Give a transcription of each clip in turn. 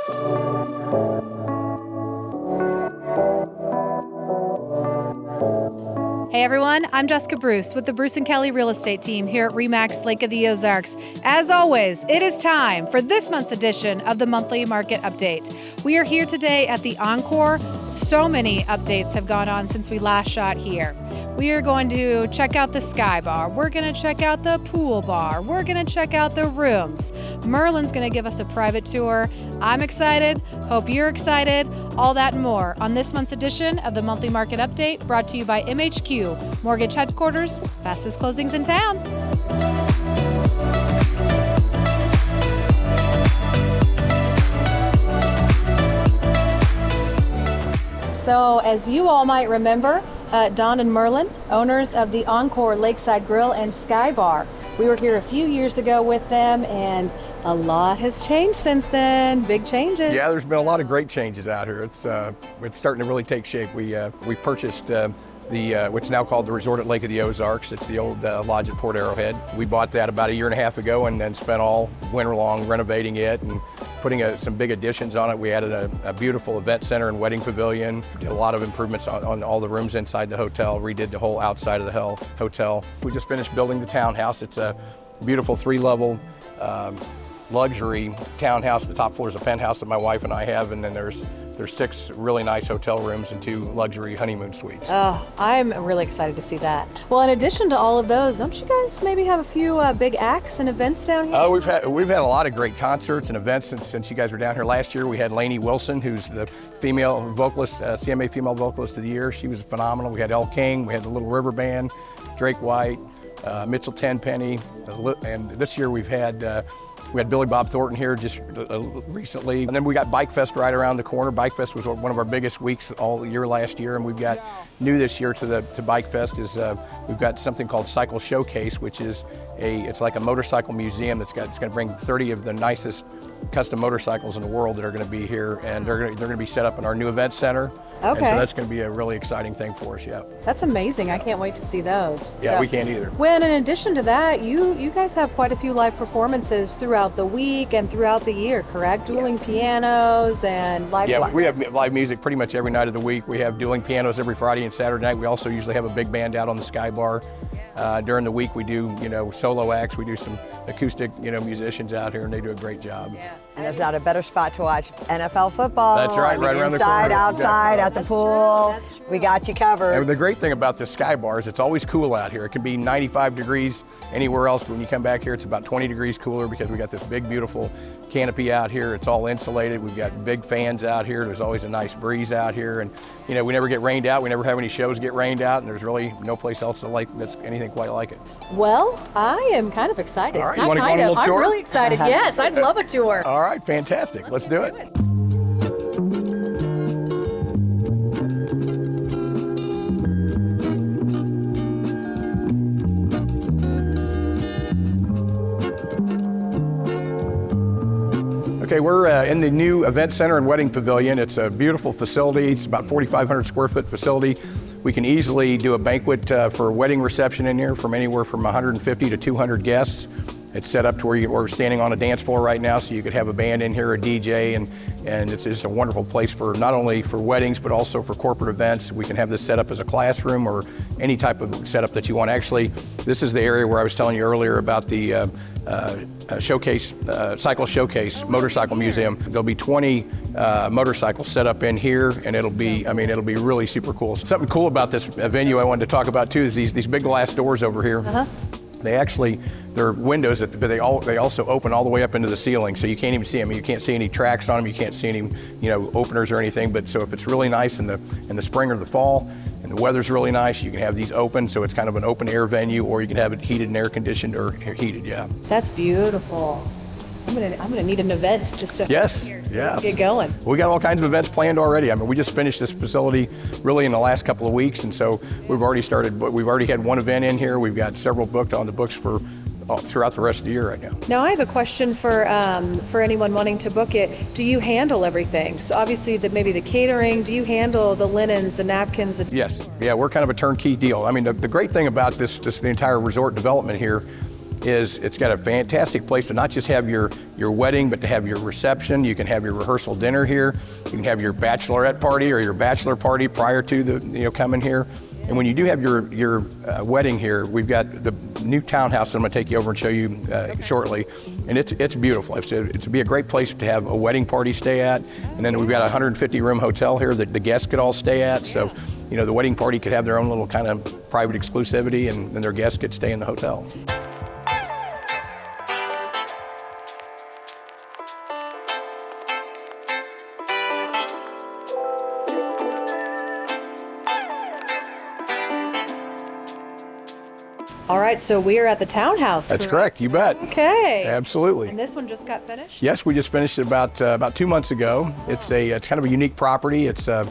Hey everyone, I'm Jessica Bruce with the Bruce & Kelly Real Estate Team here at RE/MAX Lake of the Ozarks. As always, it is time for this month's edition of the Monthly Market Update. We are here today at the Encore. So many updates have gone on since we last shot here. We are going to check out the Sky Bar. We're going to check out the pool bar. We're going to check out the rooms. Merlin's going to give us a private tour. I'm excited. Hope you're excited. All that and more on this month's edition of the Monthly Market Update, brought to you by MHQ Mortgage Headquarters, fastest closings in town. So as you all might remember, Don and Merlin, owners of the Encore Lakeside Grill and Sky Bar. We were here a few years ago with them, and a lot has changed since then. Big changes. Yeah, there's been a lot of great changes out here. It's starting to really take shape. We purchased what's now called the Resort at Lake of the Ozarks. It's the old lodge at Port Arrowhead. We bought that about a year and a half ago, and then spent all winter long renovating it and putting some big additions on it. We added a beautiful event center and wedding pavilion, did a lot of improvements on all the rooms inside the hotel, redid the whole outside of the hotel. We just finished building the Townhouse. It's a beautiful 3-level luxury townhouse. The top floor is a penthouse that my wife and I have, and then there's 6 really nice hotel rooms and 2 luxury honeymoon suites. Oh, I'm really excited to see that. Well, in addition to all of those, don't you guys maybe have a few big acts and events down here? Oh, we've had a lot of great concerts and events since you guys were down here last year. We had Lainey Wilson, who's the female vocalist, CMA Female Vocalist of the Year. She was phenomenal. We had Elle King, we had the Little River Band, Drake White, Mitchell Tenpenny, and this year we had Billy Bob Thornton here just recently. And then we got Bike Fest right around the corner. Bike Fest was one of our biggest weeks all year last year, and we've got new this year to Bike Fest is we've got something called Cycle Showcase, which is it's like a motorcycle museum it's going to bring 30 of the nicest custom motorcycles in the world that are going to be here, and they're going to be set up in our new event center. Okay. And so that's going to be a really exciting thing for us, yeah. That's amazing. I can't wait to see those. Yeah, we can't either. Well, in addition to that, you guys have quite a few live performances throughout the week and throughout the year, correct? Dueling pianos and live music. Yeah, we have live music pretty much every night of the week. We have dueling pianos every Friday and Saturday night. We also usually have a big band out on the Sky Bar. During the week we do, solo acts. We do some acoustic, musicians out here, and they do a great job. Yeah. And there's not a better spot to watch NFL football. That's right, right around the corner. Inside, outside, at the pool. We got you covered. And the great thing about the Sky Bar is it's always cool out here. It can be 95 degrees anywhere else, but when you come back here, it's about 20 degrees cooler because we got this big, beautiful canopy out here. It's all insulated. We've got big fans out here. There's always a nice breeze out here, and we never get rained out. We never have any shows get rained out, and there's really no place else that's anything quite like it. Well, I am kind of excited. All right, you want to go on a little tour? I'm really excited. Yes, I'd love a tour. All right, fantastic. Let's do it. Okay, we're in the new event center and wedding pavilion. It's a beautiful facility. It's about 4,500 square foot facility. We can easily do a banquet for a wedding reception in here from anywhere from 150 to 200 guests. It's set up to where we're standing on a dance floor right now, so you could have a band in here, a DJ, and it's just a wonderful place for not only for weddings, but also for corporate events. We can have this set up as a classroom or any type of setup that you want. Actually, this is the area where I was telling you earlier about the Cycle Showcase Motorcycle Museum. There'll be 20 motorcycles set up in here, and it'll be really super cool. Something cool about this venue I wanted to talk about too is these big glass doors over here. They're windows, but they also open all the way up into the ceiling, so you can't even see them. You can't see any tracks on them. You can't see any, openers or anything. But so if it's really nice in the spring or the fall, and the weather's really nice, you can have these open, so it's kind of an open air venue, or you can have it heated and air conditioned or heated. Yeah. That's beautiful. I'm gonna need an event just to get going. We got all kinds of events planned already. We just finished this facility really in the last couple of weeks, and so we've already had one event in here. We've got several booked on the books for throughout the rest of the year right now. Now I have a question for anyone wanting to book it. Do you handle everything? So obviously maybe the catering, do you handle the linens, the napkins? Yes, yeah, we're kind of a turnkey deal. The great thing about the entire resort development here is it's got a fantastic place to not just have your wedding, but to have your reception. You can have your rehearsal dinner here. You can have your bachelorette party or your bachelor party prior to the coming here. And when you do have your wedding here, we've got the new townhouse that I'm going to take you over and show you shortly, and it's beautiful. It's be a great place to have a wedding party stay at, and then we've got a 150-room hotel here that the guests could all stay at. So, the wedding party could have their own little kind of private exclusivity, and then their guests could stay in the hotel. All right, so we are at the townhouse. That's correct. You bet. Okay. Absolutely. And this one just got finished? Yes, we just finished it about 2 months ago. It's kind of a unique property. It's a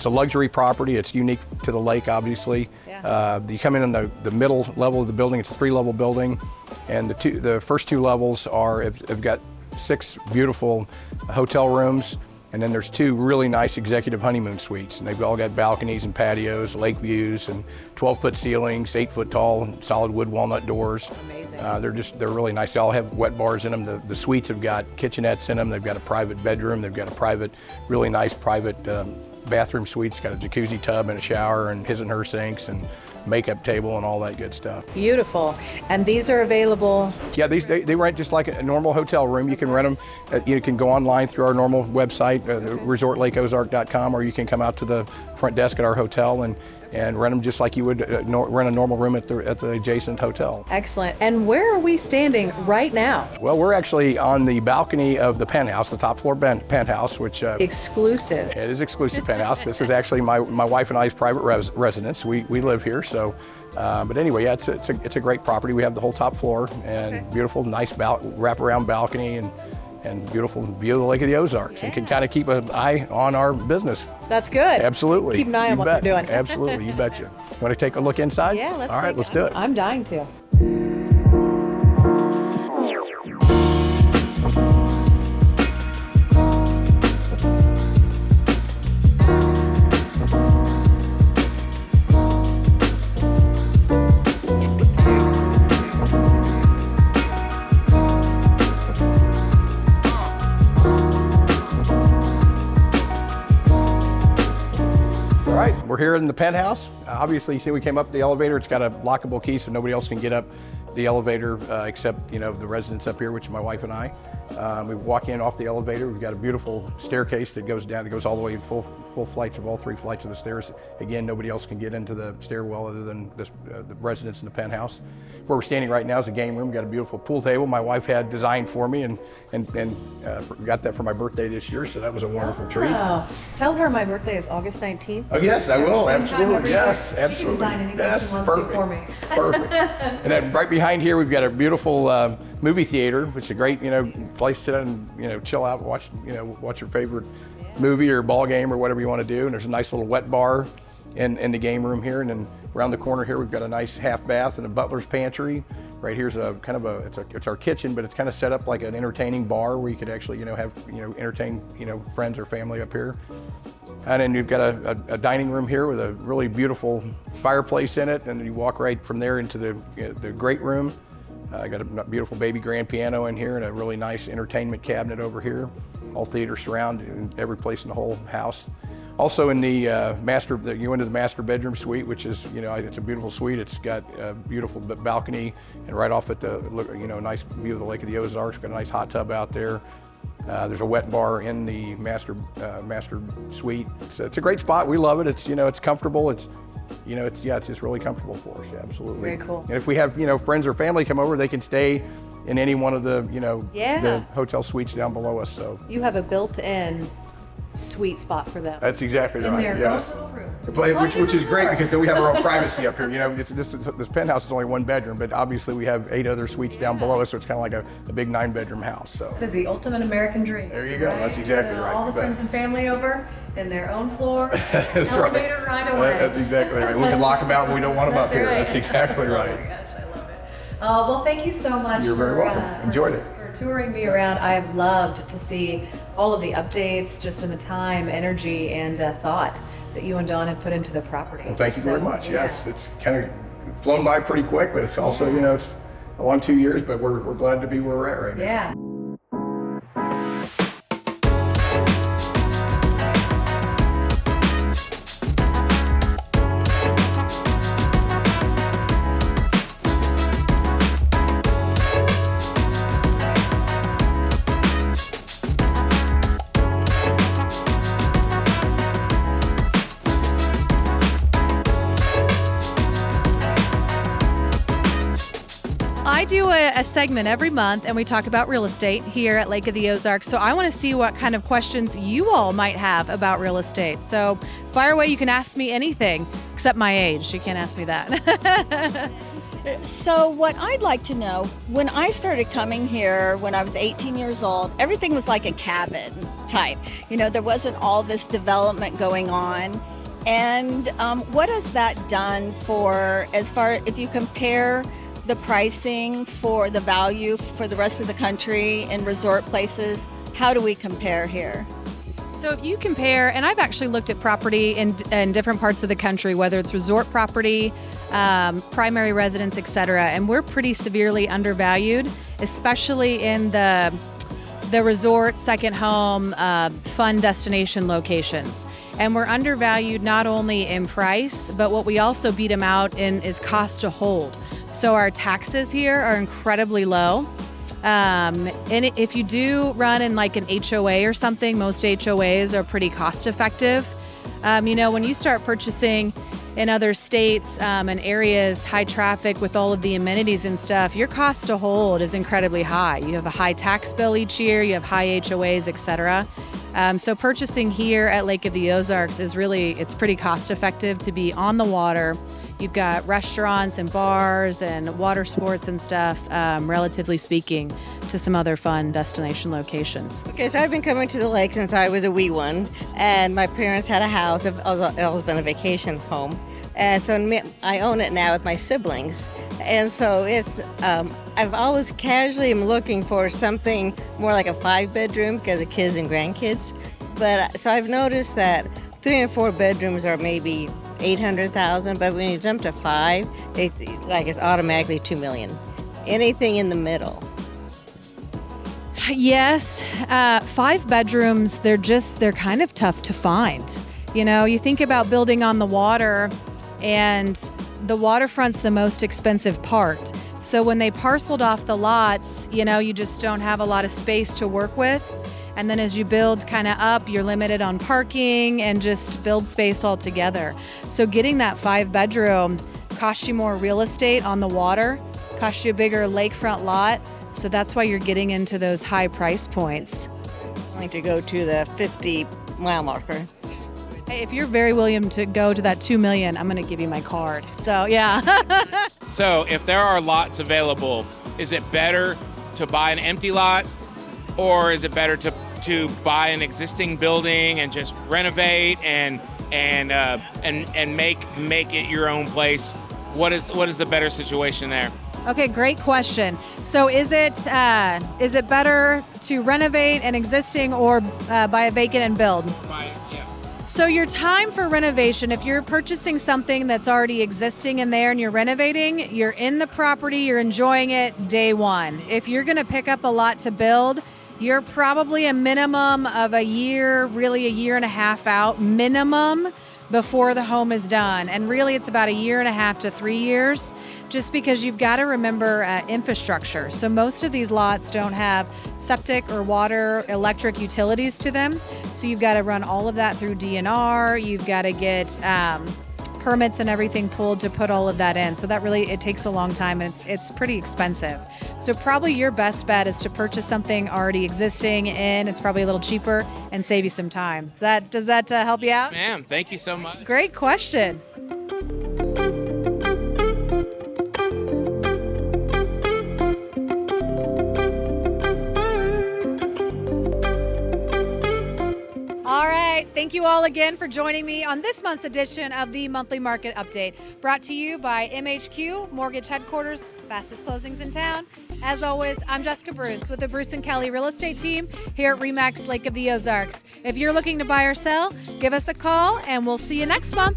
luxury property. It's unique to the lake, obviously. Yeah. You come in on the middle level of the building. It's a 3-level building, and the first 2 levels have got 6 beautiful hotel rooms. And then there's 2 really nice executive honeymoon suites, and they've all got balconies and patios, lake views, and 12-foot ceilings, 8-foot tall solid wood walnut doors. Amazing. They're really nice. They all have wet bars in them. The suites have got kitchenettes in them. They've got a private bedroom. They've got a really nice private bathroom suite. It's got a jacuzzi tub and a shower and his and her sinks and makeup table and all that good stuff. Beautiful. And these are available? Yeah, they rent just like a normal hotel room. You can rent them. You can go online through our normal website, resortlakeozark.com, or you can come out to the front desk at our hotel and rent them just like you would rent a normal room at the adjacent hotel. Excellent. And where are we standing right now? Well, we're actually on the balcony of the Penthouse, the top floor Penthouse, which exclusive. It is exclusive Penthouse. This is actually my wife and I's private residence. We live here, so. But anyway, yeah, it's a great property. We have the whole top floor and beautiful, nice wraparound balcony and beautiful view of the Lake of the Ozarks, and can kind of keep an eye on our business. That's good. Absolutely. Keep an eye on what they're doing. Absolutely, you betcha. You want to take a look inside? Yeah, let's. All right, let's do it. I'm dying to. We're here in the Penthouse. Obviously, you see we came up the elevator. It's got a lockable key, so nobody else can get up the elevator except the residents up here, which is my wife and I. We walk in off the elevator. We've got a beautiful staircase that goes down, that goes all the way full flights of all 3 flights of the stairs. Again, nobody else can get into the stairwell other than the residents in the Penthouse. Where we're standing right now is a game room. We've got a beautiful pool table my wife had designed for me and got that for my birthday this year, so that was a wonderful treat. Oh, tell her my birthday is August 19th. Oh yes, I will. Absolutely. Yes, she absolutely. Can design anything yes, she wants perfect. to for me. Perfect. And then right behind here, we've got a beautiful movie theater, which is a great place to sit and chill out, watch your favorite movie or ball game or whatever you want to do. And there's a nice little wet bar in the game room here, and then around the corner here we've got a nice half bath and a butler's pantry. Right here's it's our kitchen, but it's kind of set up like an entertaining bar where you could actually entertain friends or family up here. And then you've got a dining room here with a really beautiful fireplace in it, and then you walk right from there into the great room. I got a beautiful baby grand piano in here and a really nice entertainment cabinet over here. All theater surround in every place in the whole house. Also in the you into the master bedroom suite, which is, it's a beautiful suite. It's got a beautiful balcony and right off at the, nice view of the Lake of the Ozarks. Got a nice hot tub out there. There's a wet bar in the master suite. It's a great spot. We love it. It's, it's comfortable. It's just really comfortable for us. Yeah, absolutely. Very cool. And if we have, friends or family come over, they can stay in any one of the, the hotel suites down below us. So you have a built-in sweet spot for them. That's exactly right. In their yes. little room. Which is great because then we have our own privacy up here. This penthouse is only 1 bedroom, but obviously we have 8 other suites down below us, so it's kind of like a big 9-bedroom house. So it's the ultimate American dream. There you go. Right? That's exactly so right. All the friends and family over in their own floor, that's elevator right away. That's exactly right. We can lock them out when we don't want them up here. Right. That's exactly right. Oh my gosh, I love it. Well, thank you so much. You're very welcome. Enjoyed it. Touring me around. I've loved to see all of the updates, just in the time, energy, and thought that you and Dawn have put into the property. Well, thank you very much. Yeah. It's kind of flown by pretty quick, but it's also, a long 2 years, but we're glad to be where we're at right now. Yeah. I do a segment every month, and we talk about real estate here at Lake of the Ozarks. So I want to see what kind of questions you all might have about real estate. So fire away. You can ask me anything except my age. You can't ask me that. So what I'd like to know, when I started coming here when I was 18 years old, everything was like a cabin type. You know, there wasn't all this development going on. And what has that done for, as far if you compare the pricing for the value for the rest of the country and resort places, how do we compare here? So if you compare, and I've actually looked at property in different parts of the country, whether it's resort property, primary residence, etc., and we're pretty severely undervalued, especially in the resort, second home, fun destination locations. And we're undervalued not only in price, but what we also beat them out in is cost to hold. So our taxes here are incredibly low. And if you do run in like an HOA or something, most HOAs are pretty cost effective. You know, when you start purchasing in other states and areas, high traffic with all of the amenities and stuff, your cost to hold is incredibly high. You have a high tax bill each year, you have high HOAs, etc. So purchasing here at Lake of the Ozarks is really, it's pretty cost effective to be on the water. You've got restaurants and bars and water sports and stuff, relatively speaking, to some other fun destination locations. Okay, so I've been coming to the lake since I was a wee one, and my parents had a house. It's always been a vacation home, and so I own it now with my siblings. And so it's, I've always casually am looking for something more like a 5-bedroom because of kids and grandkids. But so I've noticed that 3 and 4 bedrooms are maybe $800,000, but when you jump to 5, it's automatically $2 million. Anything in the middle. Yes, 5 bedrooms, they're kind of tough to find. You know, you think about building on the water, and the waterfront's the most expensive part. So when they parceled off the lots, you know, you just don't have a lot of space to work with. And then as you build kind of up, you're limited on parking and just build space altogether. So getting that 5-bedroom costs you more real estate on the water, costs you a bigger lakefront lot. So that's why you're getting into those high price points. I like to go to the 50-mile marker. Hey, if you're very willing to go to that $2 million, I'm going to give you my card. So yeah. So if there are lots available, is it better to buy an empty lot, or is it better to buy an existing building and just renovate and make it your own place? What is the better situation there? Okay, great question. So is it better to renovate an existing or buy a vacant and build? So your time for renovation, if you're purchasing something that's already existing in there and you're renovating, you're in the property, you're enjoying it day one. If you're going to pick up a lot to build, you're probably a minimum of a year, really a year and a half out minimum before the home is done. And really it's about a year and a half to 3 years, just because you've got to remember infrastructure. So most of these lots don't have septic or water, electric utilities to them. So you've got to run all of that through DNR. You've got to get permits and everything pulled to put all of that in. So that really, it takes a long time, and it's pretty expensive. So probably your best bet is to purchase something already existing in. It's probably a little cheaper and save you some time. Does that help you out? Ma'am, thank you so much. Great question. All right. Thank you all again for joining me on this month's edition of the Monthly Market Update, brought to you by MHQ Mortgage Headquarters, fastest closings in town. As always, I'm Jessica Bruce with the Bruce & Kelly Real Estate Team here at RE/MAX Lake of the Ozarks. If you're looking to buy or sell, give us a call, and we'll see you next month.